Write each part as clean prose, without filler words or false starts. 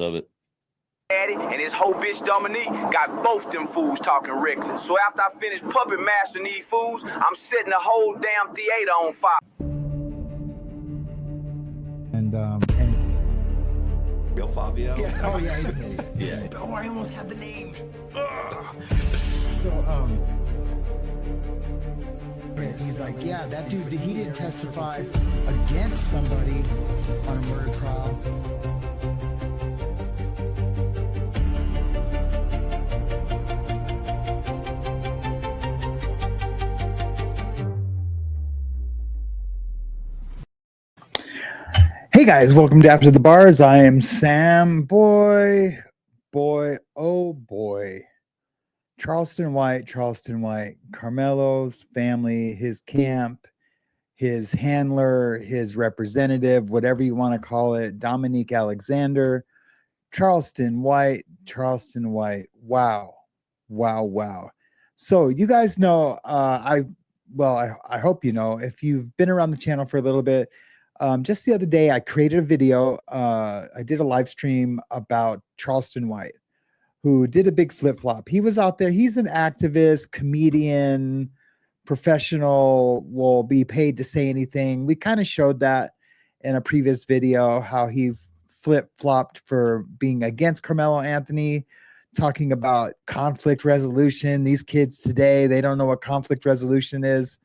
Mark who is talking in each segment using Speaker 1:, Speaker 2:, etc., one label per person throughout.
Speaker 1: of it.
Speaker 2: Daddy and his whole bitch Dominique got both them fools talking reckless. So after I finish puppet mastering these fools, I'm setting the whole damn theater on fire.
Speaker 3: And
Speaker 1: Yo, Fabio.
Speaker 3: yeah, oh yeah,
Speaker 1: Yeah.
Speaker 3: Oh, I almost had the name. So he's like, yeah, that dude, he didn't testify against somebody on a murder trial. Hey guys, welcome to After the Bars. I am Sam. Boy, oh boy. Charleston White, Carmelo's family, his camp, his handler, his representative, whatever you want to call it, Dominique Alexander, Charleston White. Wow. So you guys know, I hope you know, if you've been around the channel for a little bit, just the other day, I created a video. I did a live stream about Charleston White, who did a big flip-flop. He was out there. He's an activist, comedian, professional, will be paid to say anything. We kind of showed that in a previous video, how he flip-flopped for being against Carmelo Anthony, talking about conflict resolution. These kids today, they don't know what conflict resolution is.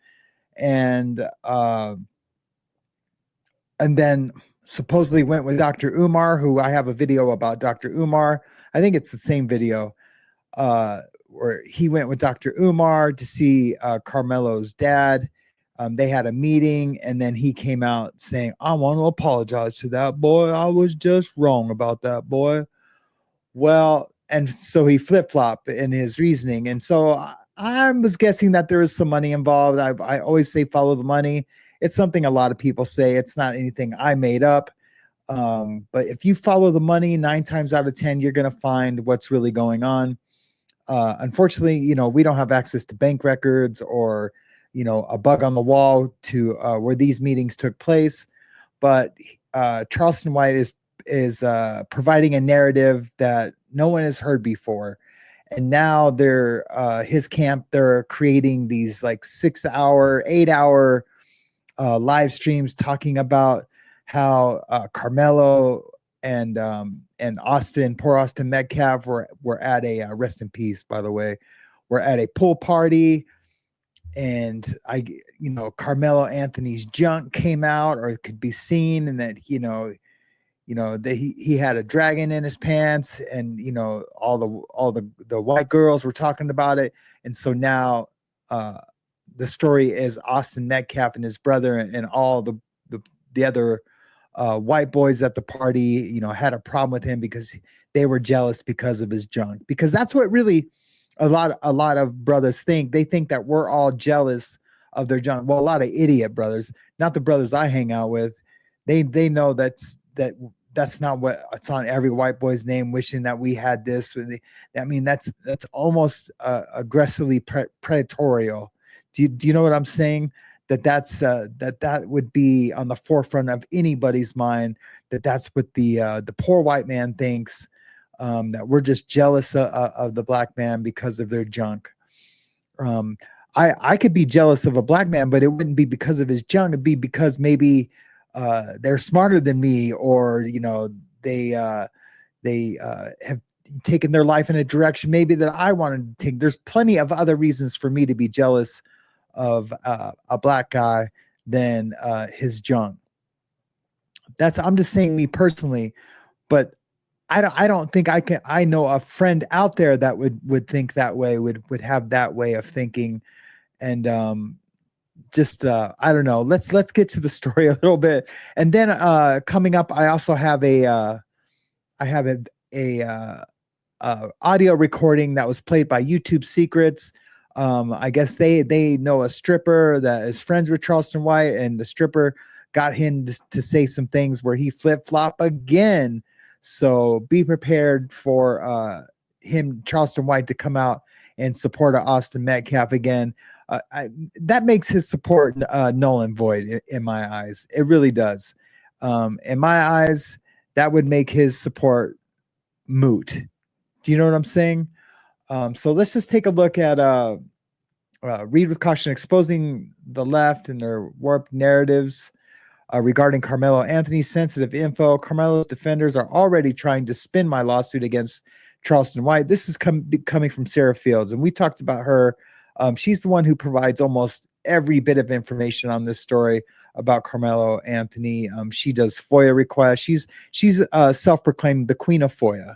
Speaker 3: And then supposedly went with Dr. Umar, who I have a video about Dr. Umar. I think it's the same video where he went with Dr. Umar to see Carmelo's dad. They had a meeting, and then he came out saying, I want to apologize to that boy. I was just wrong about that boy. Well, and so he flip-flopped in his reasoning. And so I was guessing that there is some money involved. I always say follow the money. It's something a lot of people say. It's not anything I made up. But if you follow the money, 9 times out of 10, you're going to find what's really going on. Unfortunately, you know, we don't have access to bank records or, you know, a bug on the wall to where these meetings took place. But Charleston White is providing a narrative that no one has heard before. And now they're his camp, they're creating these like 6-hour, 8-hour live streams talking about how Karmelo and poor Austin Metcalf were at a rest in peace, by the way, we're at a pool party, and Carmelo Anthony's junk came out or could be seen, and that that he had a dragon in his pants, and all the white girls were talking about it, and so now the story is Austin Metcalf and his brother and all the other white boys at the party, had a problem with him because they were jealous because of his junk. Because that's what really a lot of brothers think. They think that we're all jealous of their junk. Well, a lot of idiot brothers, not the brothers I hang out with. They know that's not what it's on every white boy's name, wishing that we had this. I mean, that's almost aggressively predatorial. Do you know what I'm saying? That would be on the forefront of anybody's mind. That's what the poor white man thinks. That we're just jealous of the black man because of their junk. I could be jealous of a black man, but it wouldn't be because of his junk. It'd be because maybe they're smarter than me, or they have taken their life in a direction maybe that I wanted to take. There's plenty of other reasons for me to be jealous of a black guy than his junk. I'm just saying me personally, but I don't think I know a friend out there that would think that way, would have that way of thinking. And I don't know. Let's get to the story a little bit. And then coming up, I also have a audio recording that was played by YouTube Secrets. I guess they know a stripper that is friends with Charleston White, and the stripper got him to say some things where he flip-flop again. So be prepared for Charleston White, to come out and support Austin Metcalf again. That makes his support null and void in my eyes. It really does. In my eyes, that would make his support moot. Do you know what I'm saying? So let's just take a look at Read with Caution, exposing the left and their warped narratives regarding Carmelo Anthony's sensitive info. Carmelo's defenders are already trying to spin my lawsuit against Charleston White. This is coming from Sarah Fields, and we talked about her. She's the one who provides almost every bit of information on this story about Carmelo Anthony. She does FOIA requests. She's self-proclaimed the queen of FOIA.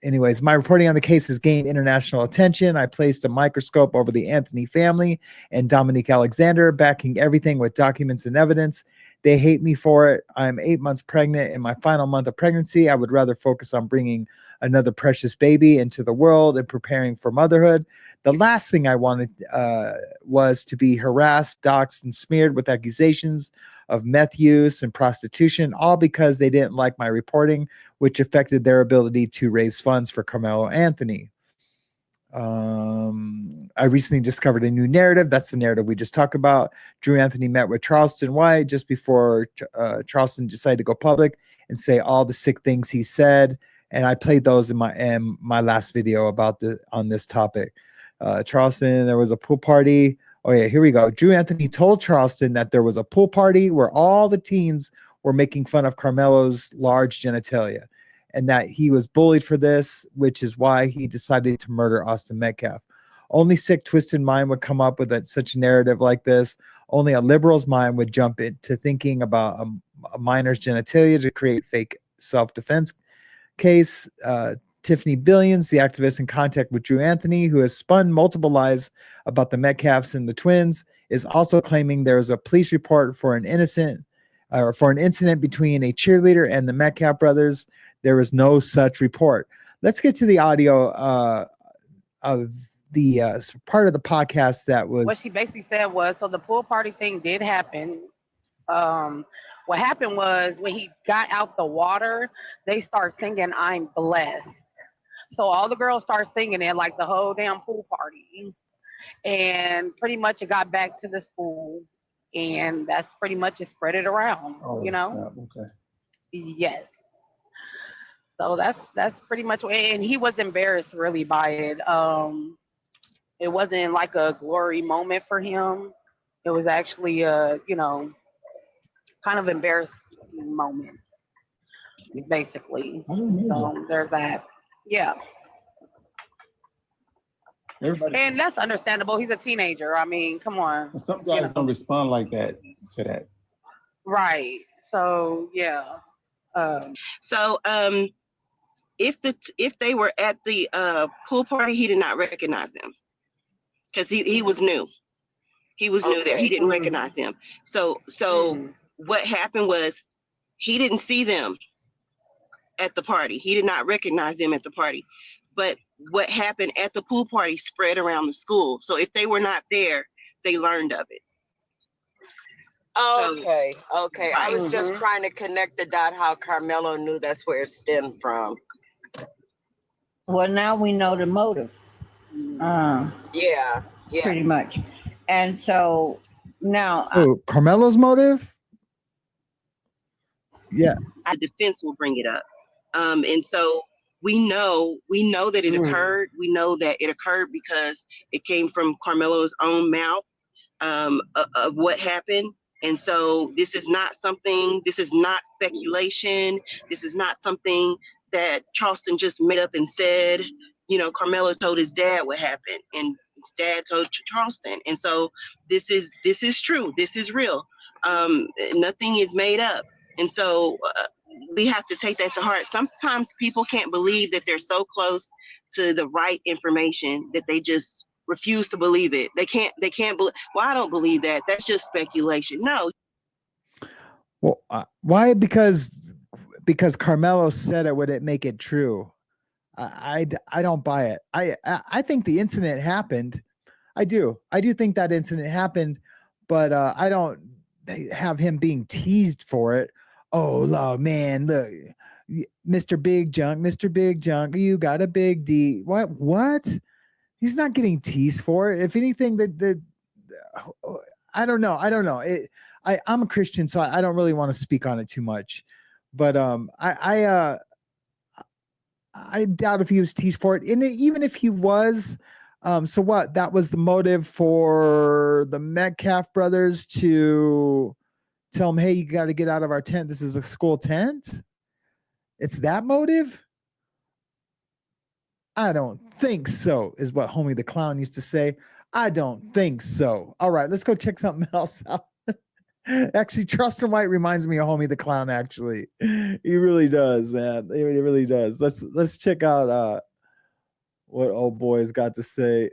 Speaker 3: Anyways, my reporting on the case has gained international attention. I placed a microscope over the Anthony family and Dominique Alexander, backing everything with documents and evidence. They hate me for it. I'm 8 months pregnant. In my final month of pregnancy, I would rather focus on bringing another precious baby into the world and preparing for motherhood. The last thing I wanted was to be harassed, doxxed, and smeared with accusations of meth use and prostitution, all because they didn't like my reporting, which affected their ability to raise funds for Carmelo Anthony. I recently discovered a new narrative. That's the narrative we just talked about. Drew Anthony met with Charleston White just before Charleston decided to go public and say all the sick things he said. And I played those in my last video about on this topic. Charleston, there was a pool party. Oh yeah, here we go. Drew Anthony told Charleston that there was a pool party where all the teens were making fun of Carmelo's large genitalia, and that he was bullied for this, which is why he decided to murder Austin Metcalf. Only sick, twisted mind would come up with such a narrative like this. Only a liberal's mind would jump into thinking about a minor's genitalia to create fake self-defense case. Tiffany Billions, the activist in contact with Drew Anthony, who has spun multiple lies about the Metcalfs and the twins, is also claiming there was a police report for an incident between a cheerleader and the Metcalf brothers. There was no such report. Let's get to the audio of the part of the podcast that was.
Speaker 1: What she basically said was, so the pool party thing did happen. What happened was when he got out the water, they start singing "I'm Blessed." So all the girls start singing it like the whole damn pool party. And pretty much it got back to the school. And that's pretty much it, spread it around, you know?
Speaker 4: Okay.
Speaker 1: Yes. So that's pretty much, and he was embarrassed really by it. It wasn't like a glory moment for him. It was actually a, kind of embarrassing moment, basically. So there's that. Yeah. And that's understandable. He's a teenager. I mean, come on.
Speaker 4: Some guys don't respond like that to that.
Speaker 1: Right. So yeah.
Speaker 5: If they were at the pool party, he did not recognize them because he was new. He was new there. He didn't recognize them. So what happened was he didn't see them at the party. He did not recognize them at the party. But what happened at the pool party spread around the school. So if they were not there, they learned of it.
Speaker 6: Okay. I was just trying to connect the dot how Carmelo knew that's where it stemmed from.
Speaker 7: Well, now we know the motive.
Speaker 6: Yeah.
Speaker 7: Pretty much. And so now
Speaker 3: Carmelo's motive? Yeah.
Speaker 5: The defense will bring it up. And so we know that it occurred. We know that it occurred because it came from Carmelo's own mouth of what happened. And so this is not speculation. This is not something that Charleston just made up and said. Carmelo told his dad what happened, and his dad told Charleston. And so this is true. This is real. Nothing is made up. And so we have to take that to heart. Sometimes people can't believe that they're so close to the right information that they just refuse to believe it. They can't believe. Well, I don't believe that. That's just speculation. No.
Speaker 3: Well, why? Because Carmelo said it, would it make it true? I don't buy it. I think the incident happened. I do think that incident happened, but I don't have him being teased for it. Oh man, look, Mr. Big Junk, you got a big D. What? He's not getting teased for it. If anything, I don't know. I'm a Christian, so I don't really want to speak on it too much. But I doubt if he was teased for it. And even if he was, so what? That was the motive for the Metcalf brothers to tell him, hey, you got to get out of our tent. This is a school tent. It's that motive? I don't think so, is what Homie the Clown used to say. I don't think so. All right, let's go check something else out. Actually, Charleston White reminds me of Homie the Clown, actually. He really does, man. He really does. Let's check out what old boy's got to say.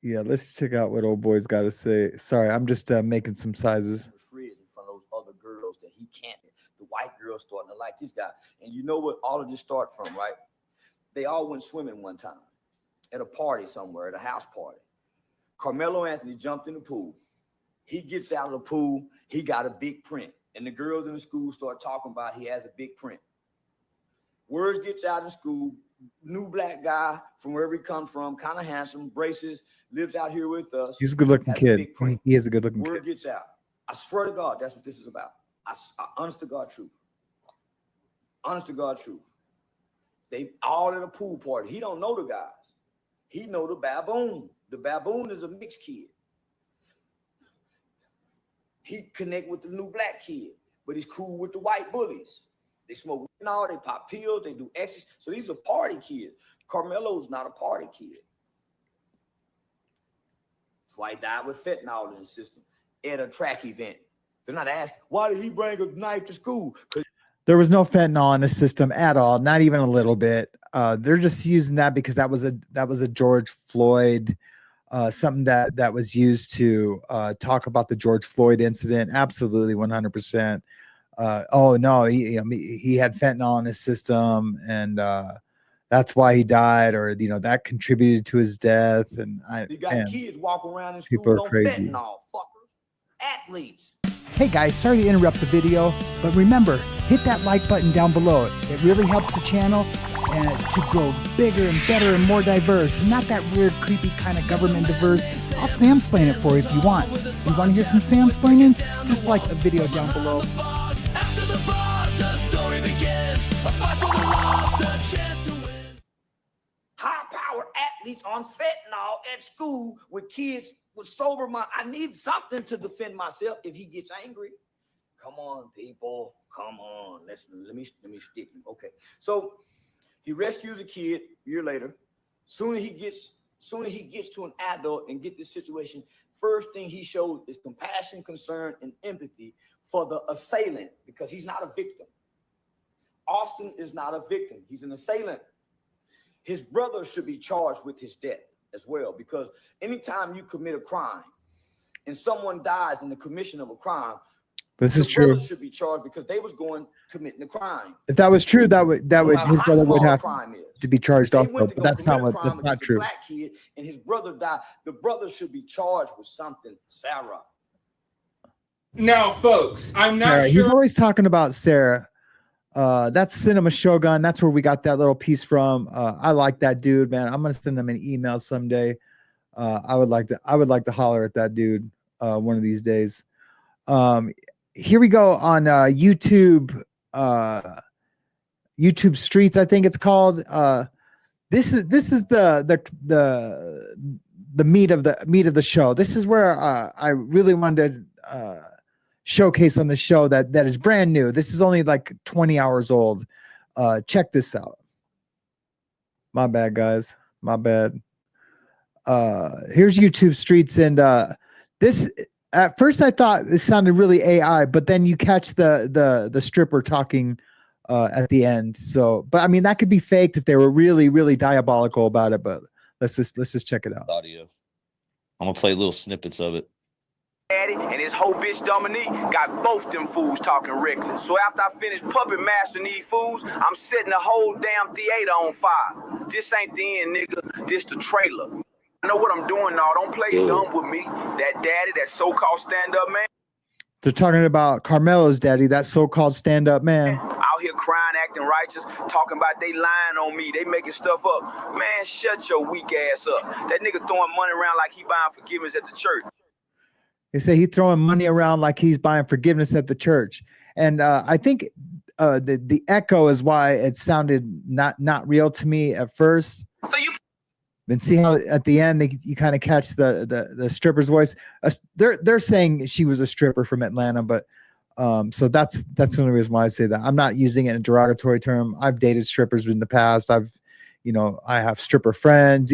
Speaker 3: Yeah, let's check out what old boy's got to say. Sorry, I'm just making some sizes.
Speaker 8: In front of those other girls that he can't. The white girls starting to like this guy. And you know what all of this start from, right? They all went swimming one time at a party somewhere, at a house party. Carmelo Anthony jumped in the pool. He gets out of the pool. He got a big print. And the girls in the school start talking about he has a big print. Words gets out in school. New black guy from wherever he comes from, kind of handsome, braces, lives out here with us.
Speaker 3: He's a good-looking kid. He is a good-looking kid.
Speaker 8: Word gets out. I swear to God, that's what this is about. I honest to God truth. Honest to God truth. They all at a pool party. He don't know the guys. He know the baboon. The baboon is a mixed kid. He connect with the new black kid, but he's cool with the white bullies. They smoke all, they pop pills, they do exercise. So these are party kids. Carmelo's not a party kid. That's why he died with fentanyl in his system at a track event. They're not asking, why did he bring a knife to school?
Speaker 3: There was no fentanyl in the system at all, not even a little bit. They're just using that because that was a George Floyd, something that was used to talk about the George Floyd incident. Absolutely, 100%. Oh no, he had fentanyl in his system, and that's why he died, or that contributed to his death. And
Speaker 8: you got kids walking around in
Speaker 3: people
Speaker 8: school
Speaker 3: are crazy.
Speaker 8: fentanyl, fuckers, athletes.
Speaker 9: Hey guys, sorry to interrupt the video, but remember, hit that like button down below. It really helps the channel and to grow bigger and better and more diverse, and not that weird, creepy kind of government diverse. I'll Samsplain it for you if you want. You want to hear some Samsplaining? Just like the video down below.
Speaker 10: After the bars, the story begins. A fight for the lost, a chance to win.
Speaker 8: High-power athletes on fentanyl at school with kids with sober mind. I need something to defend myself if he gets angry. Come on, people. Come on. Let me stick him. Okay. So he rescues a kid a year later. Soon as he gets to an adult and get this situation, first thing he shows is compassion, concern, and empathy for the assailant, because he's not a victim. Austin is not a victim. He's an assailant. His brother should be charged with his death as well, because anytime you commit a crime and someone dies in the commission of a crime,
Speaker 3: this is true.
Speaker 8: Should be charged because they was going committing the crime.
Speaker 3: If that was true, that would his brother would have to be charged also. But that's not true.
Speaker 8: Black kid and his brother died. The brother should be charged with something. Sarah.
Speaker 11: Now, folks, I'm not
Speaker 3: Sarah,
Speaker 11: sure.
Speaker 3: He's always talking about Sarah. That's Cinema Shogun. That's where we got that little piece from. I like that dude, man. I'm gonna send him an email someday. I would like to holler at that dude one of these days. Here we go on YouTube. YouTube Streets, I think it's called. This is the meat of the show. This is where I really wanted to showcase on the show that is brand new. This is only like 20 hours old. Check this out. My bad, guys. My bad. Here's YouTube Streets, and this at first I thought it sounded really AI, but then you catch the stripper talking at the end. So, but I mean that could be faked if they were really, really diabolical about it. But let's just check it out.
Speaker 12: Audio. I'm gonna play little snippets of it.
Speaker 2: Daddy and his whole bitch Dominique got both them fools talking reckless. So after I finish puppet mastering these fools, I'm setting the whole damn theater on fire. This ain't the end, nigga. This the trailer. I know what I'm doing now. Don't play dumb with me. That daddy, that so-called stand-up man.
Speaker 3: They're talking about Carmelo's daddy, that so-called stand-up man.
Speaker 2: Out here crying, acting righteous, talking about they lying on me. They making stuff up. Man, shut your weak ass up. That nigga throwing money around like he buying forgiveness at the church.
Speaker 3: They say he's throwing money around like he's buying forgiveness at the church. And I think the echo is why it sounded not real to me at first.
Speaker 2: So you
Speaker 3: And see how at the end you kind of catch the stripper's voice. They're saying she was a stripper from Atlanta, but so that's the only reason why I say that. I'm not using it in a derogatory term. I've dated strippers in the past. I have stripper friends.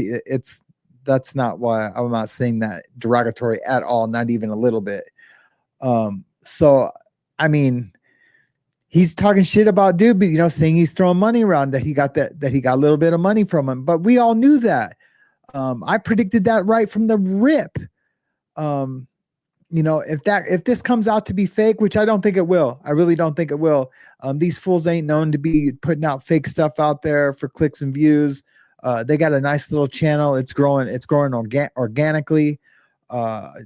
Speaker 3: That's not why I'm not saying that derogatory at all, not even a little bit. So I mean, he's talking shit about dude, but saying he's throwing money around, that he got a little bit of money from him. But we all knew that. I predicted that right from the rip. If this comes out to be fake, which I don't think it will, I really don't think it will. These fools ain't known to be putting out fake stuff out there for clicks and views. They got a nice little channel. It's growing organically.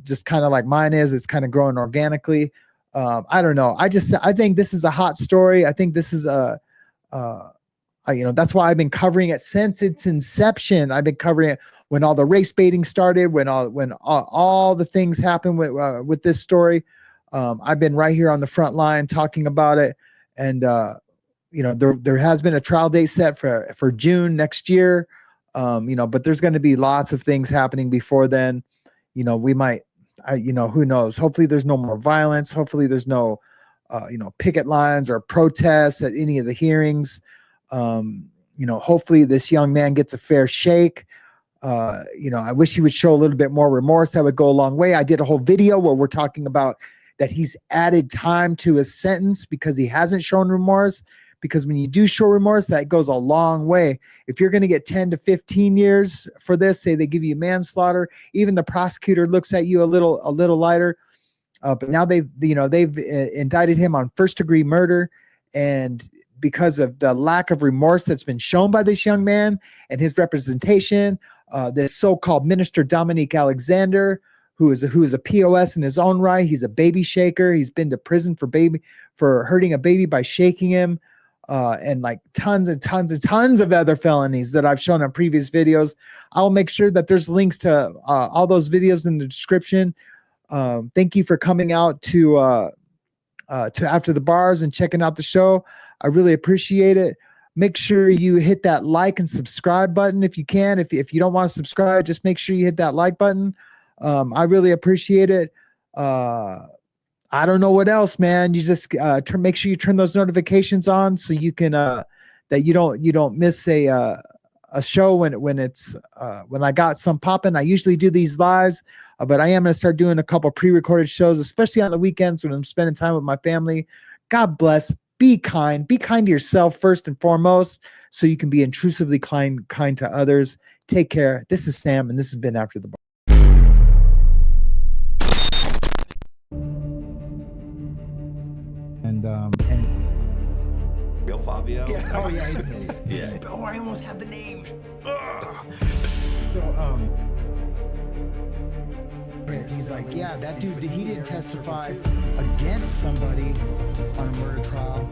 Speaker 3: Just kind of like mine is. It's kind of growing organically. I don't know. I think this is a hot story. I think this is that's why I've been covering it since its inception. I've been covering it when all the race baiting started, when all the things happened with this story. I've been right here on the front line talking about it. And, there has been a trial date set for June next year. But there's going to be lots of things happening before then. We might, who knows? Hopefully there's no more violence. Hopefully there's no, picket lines or protests at any of the hearings. Hopefully this young man gets a fair shake. I wish he would show a little bit more remorse. That would go a long way. I did a whole video where we're talking about that he's added time to his sentence because he hasn't shown remorse. Because when you do show remorse, that goes a long way. If you're going to get 10 to 15 years for this, say they give you manslaughter, even the prosecutor looks at you a little lighter. But now they've indicted him on first-degree murder, and because of the lack of remorse that's been shown by this young man and his representation, this so-called Minister Dominique Alexander, who is a POS in his own right. He's a baby shaker. He's been to prison for hurting a baby by shaking him. And like tons and tons and tons of other felonies that I've shown on previous videos. I'll make sure that there's links to all those videos in the description. Thank you for coming out to After the Bars and checking out the show. I really appreciate it. Make sure you hit that like and subscribe button if you can. If you don't want to subscribe, just make sure you hit that like button. I really appreciate it. I don't know what else, man. You just make sure you turn those notifications on so you can that you don't miss a show when I got some popping. I usually do these lives, but I am going to start doing a couple pre-recorded shows, especially on the weekends when I'm spending time with my family. God bless. Be kind. Be kind to yourself first and foremost, so you can be intrusively kind to others. Take care. This is Sam, and this has been After the Bar. And
Speaker 13: Real Fabio.
Speaker 9: Yeah. Oh yeah.
Speaker 13: Yeah.
Speaker 9: Oh, I almost had the name. He's like, yeah, that dude, he didn't testify against somebody on a murder trial.